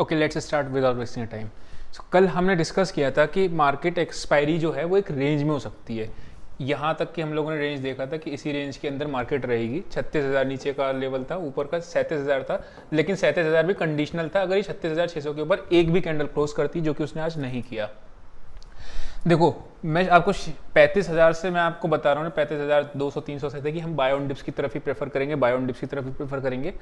Okay, let's start without wasting time. कल हमने discuss किया था कि मार्केट एक्सपायरी जो है वो एक रेंज में हो सकती है। यहाँ तक कि हम लोगों ने रेंज देखा था कि इसी रेंज के अंदर मार्केट रहेगी। 36,000 नीचे का लेवल था, ऊपर का 37,000 था, लेकिन 37,000 भी कंडीशनल था अगर ये 36,600 के ऊपर एक भी कैंडल क्लोज करती, जो कि उसने आज नहीं किया। देखो, मैं आपको 35,000 से मैं आपको बता रहा हूँ, 35,200-300 से थे कि हम बाय ऑन डिप्स की तरफ ही प्रेफर करेंगे, बाय ऑन डिप्स की तरफ ही प्रेफर करेंगे।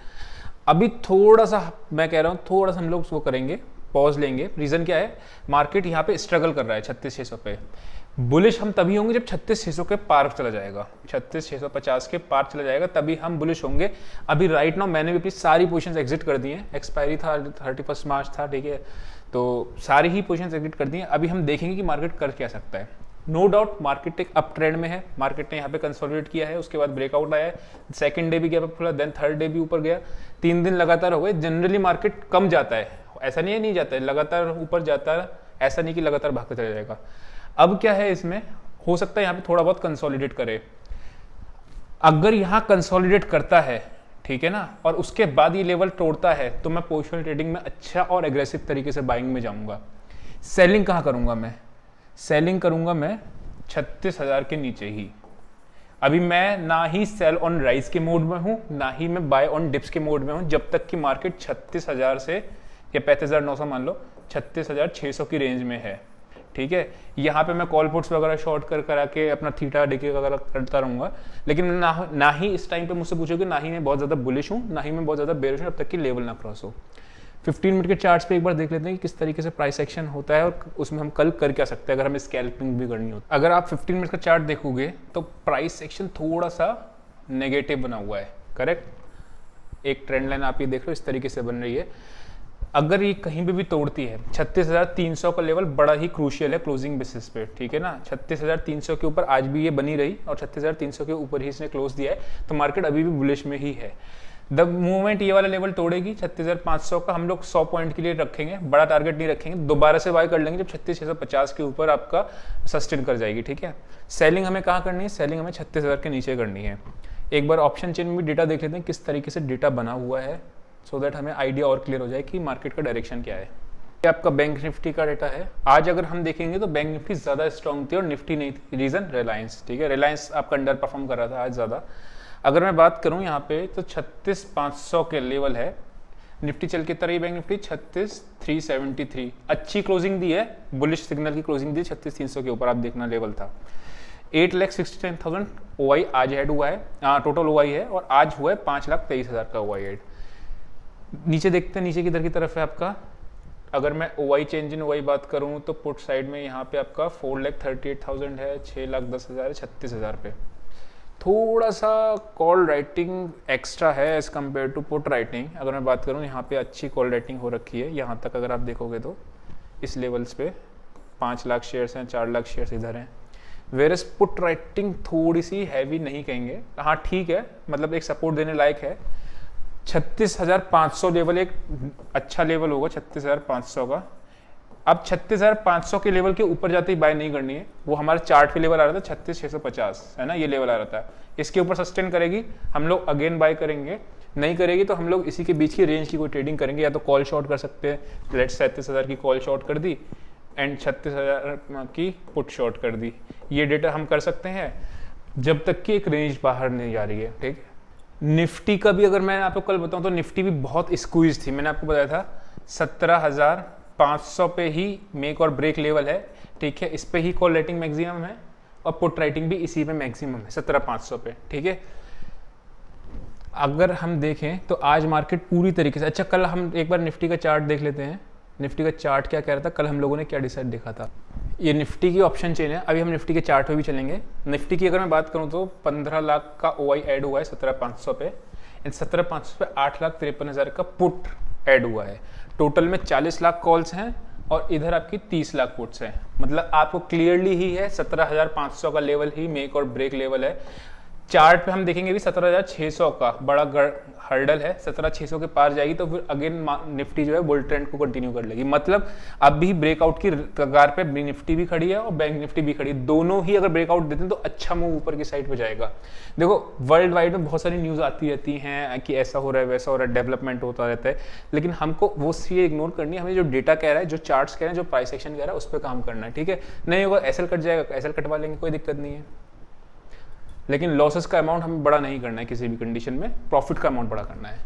अभी थोड़ा सा मैं कह रहा हूँ, थोड़ा सा हम लोग उसको करेंगे, पॉज लेंगे। रीजन क्या है, मार्केट यहाँ पे स्ट्रगल कर रहा है 36,600 पे। बुलिश हम तभी होंगे जब 36,600 के पार चला जाएगा, 36,650 के पार चला जाएगा, तभी हम बुलिश होंगे। अभी राइट नाउ मैंने भी अपनी सारी पोजीशंस एग्जिट कर दी हैं। एक्सपायरी था 31 मार्च था, ठीक है, तो सारी ही पोजीशंस एग्जिट कर दी हैं। अभी हम देखेंगे कि मार्केट कर क्या सकता है। नो डाउट मार्केट एक अप ट्रेंड में है, मार्केट ने यहाँ पे कंसोलिडेट किया है, उसके बाद ब्रेकआउट आया है, सेकंड डे भी गया खुला, देन थर्ड डे भी ऊपर गया, 3 दिन लगातार हो गए। जनरली मार्केट कम जाता है, ऐसा नहीं है नहीं जाता है, लगातार ऊपर जाता है, ऐसा नहीं कि लगातार भागते चला जाएगा। अब क्या है, इसमें हो सकता है यहाँ पे थोड़ा बहुत कंसोलिडेट करे। अगर यहाँ कंसोलिडेट करता है, ठीक है ना, और उसके बाद ये लेवल तोड़ता है, तो मैं पोजिशनल ट्रेडिंग में अच्छा और एग्रेसिव तरीके से बाइंग में जाऊंगा। सेलिंग कहाँ करूंगा मैं? सेलिंग करूंगा मैं 36,000 के नीचे ही। अभी मैं ना ही सेल ऑन राइज के मोड में हूं, ना ही मैं बाय ऑन डिप्स के मोड में हूं, जब तक कि मार्केट 36,000 से या 35,900 मान लो 36,600 की रेंज में है, ठीक है। यहाँ पे मैं कॉल पुट्स वगैरह शॉर्ट करा के अपना थीटा डिके वगैरह करता रहूंगा, लेकिन ना ही इस टाइम पे मुझसे पूछोगे, ना ही मैं बहुत ज़्यादा बुलिश हूँ, ना ही मैं बहुत ज़्यादा बेरिश हूँ, जब तक कि लेवल ना क्रॉस हो। 15 मिनट के चार्ट्स पे एक बार देख लेते हैं कि किस तरीके से प्राइस एक्शन होता है और उसमें हम कल कर क्या सकते हैं अगर हमें स्कैल्पिंग भी करनी हो। अगर आप 15 मिनट का चार्ट देखोगे तो प्राइस एक्शन थोड़ा सा नेगेटिव बना हुआ है, करेक्ट। एक ट्रेंड लाइन आप ये देख लो इस तरीके से बन रही है। अगर ये कहीं पे भी तोड़ती है 36,300 का लेवल बड़ा ही क्रूशियल है क्लोजिंग बेसिस पे, ठीक है ना। 36,300 के ऊपर आज भी ये बनी रही और 36,300 के ऊपर ही इसने क्लोज दिया है, तो मार्केट अभी भी बुलिश में ही है। द मूवमेंट ये वाला लेवल तोड़ेगी 36,500 का, हम लोग 100 पॉइंट के लिए रखेंगे, बड़ा टारगेट नहीं रखेंगे, दोबारा से बाय कर लेंगे जब 36,650 के ऊपर आपका सस्टेन कर जाएगी, ठीक है। सेलिंग हमें कहाँ करनी है? सेलिंग हमें 36,000 के नीचे करनी है। एक बार ऑप्शन चेन में डेटा देख लेते हैं किस तरीके से डेटा बना हुआ है, सो दैट हमें आइडिया और क्लियर हो जाए कि मार्केट का डायरेक्शन क्या है। ये आपका बैंक निफ्टी का डेटा है। आज अगर हम देखेंगे तो बैंक निफ्टी ज़्यादा स्ट्रॉन्ग थी और निफ्टी नहीं थी। रीज़न रिलायंस, ठीक है, रिलायंस आपका अंडर परफॉर्म कर रहा था आज ज़्यादा। अगर मैं बात करूं यहाँ पे तो 36,500 के लेवल है, निफ्टी चल के तरह बैंक निफ्टी 36,373 अच्छी क्लोजिंग दी है, बुलिश सिग्नल की क्लोजिंग दी 36,300 के ऊपर, आप देखना लेवल था। 8,69,000 ओआई आज ऐड हुआ है, टोटल ओआई है, और आज हुआ है 5,23,000 का ओआई ऐड। नीचे देखते हैं, नीचे किधर की तरफ है आपका। अगर मैं ओआई चेंज इन ओआई बात करूं तो पुट साइड में यहाँ पे आपका 4,38,000 है, 6,10,000 है, 36,000 पे थोड़ा सा कॉल राइटिंग एक्स्ट्रा है as compare to put writing. अगर मैं बात करूँ यहाँ पे अच्छी कॉल राइटिंग हो रखी है, यहाँ तक अगर आप देखोगे तो इस लेवल्स पे 5 लाख शेयर्स हैं, 4 लाख शेयर्स इधर हैं। वेरस पुट राइटिंग थोड़ी सी हैवी नहीं कहेंगे, हाँ ठीक है, मतलब एक सपोर्ट देने लायक है। 36,500 लेवल एक अच्छा लेवल होगा 36,500 का। अब 36,500 के लेवल के ऊपर जाते ही बाय नहीं करनी है, वो हमारे चार्ट पे लेवल आ रहा था 36,650 है ना, ये लेवल आ रहा था। इसके ऊपर सस्टेन करेगी हम लोग अगेन बाय करेंगे, नहीं करेगी तो हम लोग इसी के बीच की रेंज की कोई ट्रेडिंग करेंगे, या तो कॉल शॉर्ट कर सकते हैं। लेट्स 37,000 की कॉल शॉर्ट कर दी एंड 36,000 की पुट शॉर्ट कर दी। ये डेटा हम कर सकते हैं जब तक कि एक रेंज बाहर नहीं जा रही है, ठीक। निफ्टी का भी अगर मैं आपको कल बताऊं तो निफ्टी भी बहुत स्क्वीज थी, मैंने आपको बताया था 17,500 पे ही मेक और ब्रेक लेवल है, ठीक है। इस पे ही कॉल राइटिंग मैक्सिमम है और पुट राइटिंग भी इसी पे मैक्सिमम है 17,500 पे, ठीक है। अगर हम देखें तो आज मार्केट पूरी तरीके से, अच्छा कल हम एक बार निफ्टी का चार्ट देख लेते हैं। निफ्टी का चार्ट क्या कह रहा था, कल हम लोगों ने क्या डिसाइड देखा था। ये निफ्टी की ऑप्शन चेन है, अभी हम निफ्टी के चार्ट पे भी चलेंगे। निफ्टी की अगर मैं बात करूं तो 15 लाख का ओआई ऐड हुआ है 17,500 पे, एंड 17,500 पे 8,53,000 का पुट ऐड हुआ है। टोटल में 40 लाख कॉल्स हैं और इधर आपकी 30 लाख पुट्स हैं। मतलब आपको क्लियरली ही है 17,500 का लेवल ही मेक और ब्रेक लेवल है। चार्ट पे हम देखेंगे भी 17,600 का बड़ा हर्डल है, 17,600 के पार जाएगी तो फिर अगेन निफ्टी जो है बुल ट्रेंड को कंटिन्यू कर लेगी। मतलब अब भी ब्रेकआउट की कगार पे निफ्टी भी खड़ी है और बैंक निफ्टी भी खड़ी है, दोनों ही अगर ब्रेकआउट देते हैं तो अच्छा मूव ऊपर की साइड पे जाएगा। देखो वर्ल्ड वाइड में बहुत सारी न्यूज़ आती रहती हैं कि ऐसा हो रहा है वैसा हो रहा है, डेवलपमेंट होता रहता है, लेकिन हमको वो चीज़ इग्नोर करनी है। हमें जो डेटा कह रहा है, जो चार्ट्स कह रहे हैं, जो प्राइस एक्शन कह रहा है, उस पर काम करना है, ठीक है। नहीं होगा एसएल कट जाएगा, एसएल कटवा लेंगे, कोई दिक्कत नहीं है, लेकिन लॉसेस का अमाउंट हमें बड़ा नहीं करना है किसी भी कंडीशन में, प्रॉफिट का अमाउंट बड़ा करना है।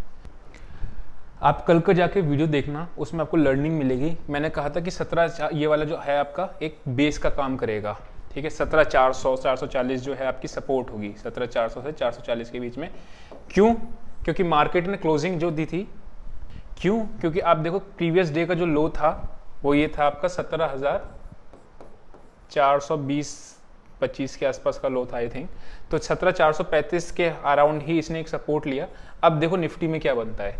आप कल को जाके वीडियो देखना, उसमें आपको लर्निंग मिलेगी। मैंने कहा था कि 17 ये वाला जो है आपका एक बेस का काम करेगा, ठीक है। 17,400 440 जो है आपकी सपोर्ट होगी, 17,400 से 440 के बीच में। क्यों? क्योंकि मार्केट ने क्लोजिंग जो दी थी, क्यों? क्योंकि आप देखो प्रीवियस डे का जो लो था वो ये था आपका 17,420-25 के आसपास का लो था आई थिंक। तो 17,435 के अराउंड ही इसने एक सपोर्ट लिया। अब देखो निफ्टी में क्या बनता है,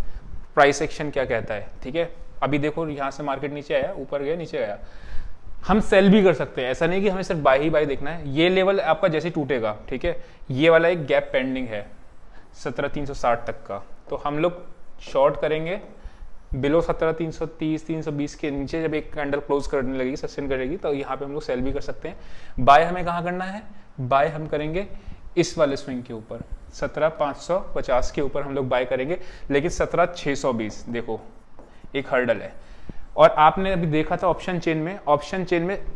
प्राइस एक्शन क्या कहता है, ठीक है। अभी देखो यहाँ से मार्केट नीचे आया, ऊपर गया, नीचे आया, हम सेल भी कर सकते हैं, ऐसा नहीं कि हमें सिर्फ बाय ही बाय देखना है। ये लेवल आपका जैसे टूटेगा, ठीक है, ये वाला एक गैप पेंडिंग है 17,360 तक का, तो हम लोग शॉर्ट करेंगे बिलो 17,330 320 के नीचे। जब एक कैंडल क्लोज करने लगेगी, सस्टेन करेगी, तो यहाँ पे हम लोग सेल भी कर सकते हैं। बाय हमें कहाँ करना है? बाय हम करेंगे इस वाले स्विंग के ऊपर, 17,550 के ऊपर हम लोग बाय करेंगे, लेकिन 17,620 देखो एक हर्डल है। और आपने अभी देखा था ऑप्शन चेन में,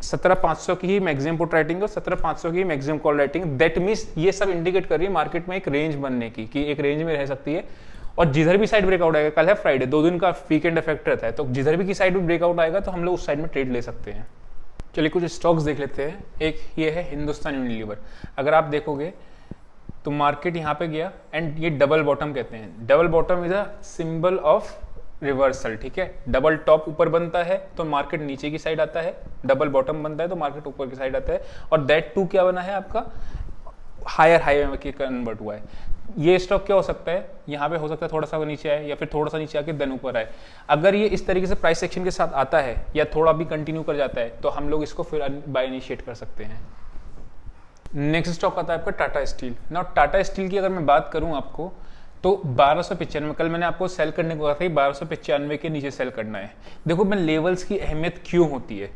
17,500 की ही मैक्सिमम पुट राइटिंग और 17,500 की maximum call writing. That means ये सब इंडिकेट कर रही है मार्केट में एक रेंज बनने की, कि एक रेंज में रह सकती है। और जिधर भी साइड ब्रेकआउट आएगा, कल है फ्राइडे, 2 दिन का वीकेंड इफेक्ट रहता है, तो जिधर भी की साइड में ब्रेकआउट आएगा तो हम लोग उस साइड में ट्रेड ले सकते हैं। चलिए कुछ स्टॉक्स देख लेते हैं। एक ये है हिंदुस्तान यूनिलीवर। अगर आप देखोगे तो मार्केट यहाँ पे गया एंड ये डबल बॉटम कहते हैं। Double bottom is a symbol of reversal, ठीक है। डबल टॉप ऊपर बनता है तो मार्केट नीचे की साइड आता है, डबल बॉटम बनता है तो मार्केट ऊपर की साइड आता है, और दैट टू क्या बना है आपका, हायर हाई में कन्वर्ट हुआ है। ये स्टॉक क्या हो सकता है, यहाँ पे हो सकता है थोड़ा सा नीचे आए या फिर थोड़ा सा नीचे आके देन ऊपर आए। अगर ये इस तरीके से प्राइस एक्शन के साथ आता है या थोड़ा भी कंटिन्यू कर जाता है तो हम लोग इसको फिर बाय इनिशिएट कर सकते हैं। नेक्स्ट स्टॉक आता है आपका Tata steel. Now Tata steel की अगर मैं बात करूं आपको तो 1295, कल मैंने आपको सेल करने को कहा था कि 1295 के नीचे सेल करना है। देखो मैं लेवल्स की अहमियत क्यों होती है,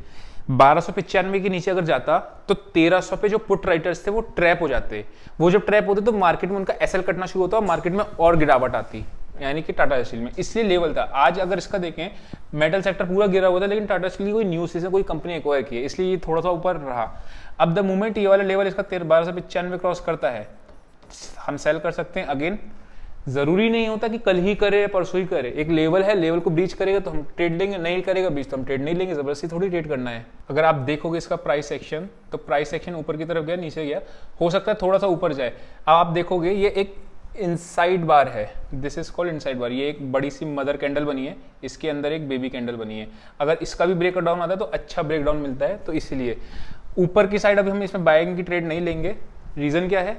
1295 के नीचे अगर जाता तो 1300 पे जो पुट राइटर्स थे वो ट्रैप हो जाते। वो जब ट्रैप होते तो मार्केट में उनका एसएल कटना शुरू होता और मार्केट में और गिरावट आती, यानी कि टाटा स्टील में, इसलिए लेवल था। आज अगर इसका देखें, मेटल सेक्टर पूरा गिरा हुआ था, लेकिन टाटा स्टील की कोई न्यूज़ से कोई कंपनी एक्वायर की है, इसलिए ये थोड़ा सा ऊपर रहा। अब द मोमेंट ये वाला लेवल इसका 1295 क्रॉस करता है, हम सेल कर सकते हैं। अगेन जरूरी नहीं होता कि कल ही करे या परसों ही करे, एक लेवल है, लेवल को ब्रीच करेगा तो हम ट्रेड लेंगे, नहीं करेगा ब्रीच तो हम ट्रेड नहीं लेंगे, जबरदस्ती थोड़ी ट्रेड करना है। अगर आप देखोगे इसका प्राइस एक्शन, तो प्राइस एक्शन ऊपर की तरफ गया, नीचे गया, हो सकता है थोड़ा सा ऊपर जाए। अब आप देखोगे ये एक इनसाइड बार है, दिस इज कॉल्ड इनसाइड बार। ये एक बड़ी सी मदर कैंडल बनी है, इसके अंदर एक बेबी कैंडल बनी है। अगर इसका भी ब्रेक डाउन आता है तो अच्छा ब्रेक डाउन मिलता है, तो इसलिए ऊपर की साइड अभी हम इसमें बाइंग की ट्रेड नहीं लेंगे। रीजन क्या है,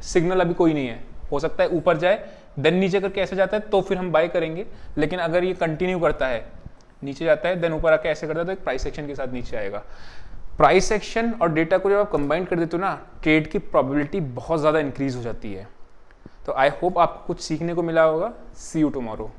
सिग्नल अभी कोई नहीं है, हो सकता है ऊपर जाए देन नीचे करके ऐसे जाता है तो फिर हम बाय करेंगे। लेकिन अगर ये कंटिन्यू करता है, नीचे जाता है देन ऊपर आके ऐसे करता है, तो एक प्राइस एक्शन के साथ नीचे आएगा। प्राइस एक्शन और डेटा को जब आप कंबाइन कर देते हो ना, ट्रेड की प्रोबेबिलिटी बहुत ज़्यादा इंक्रीज हो जाती है। तो आई होप आपको कुछ सीखने को मिला होगा। सी यू टुमारो।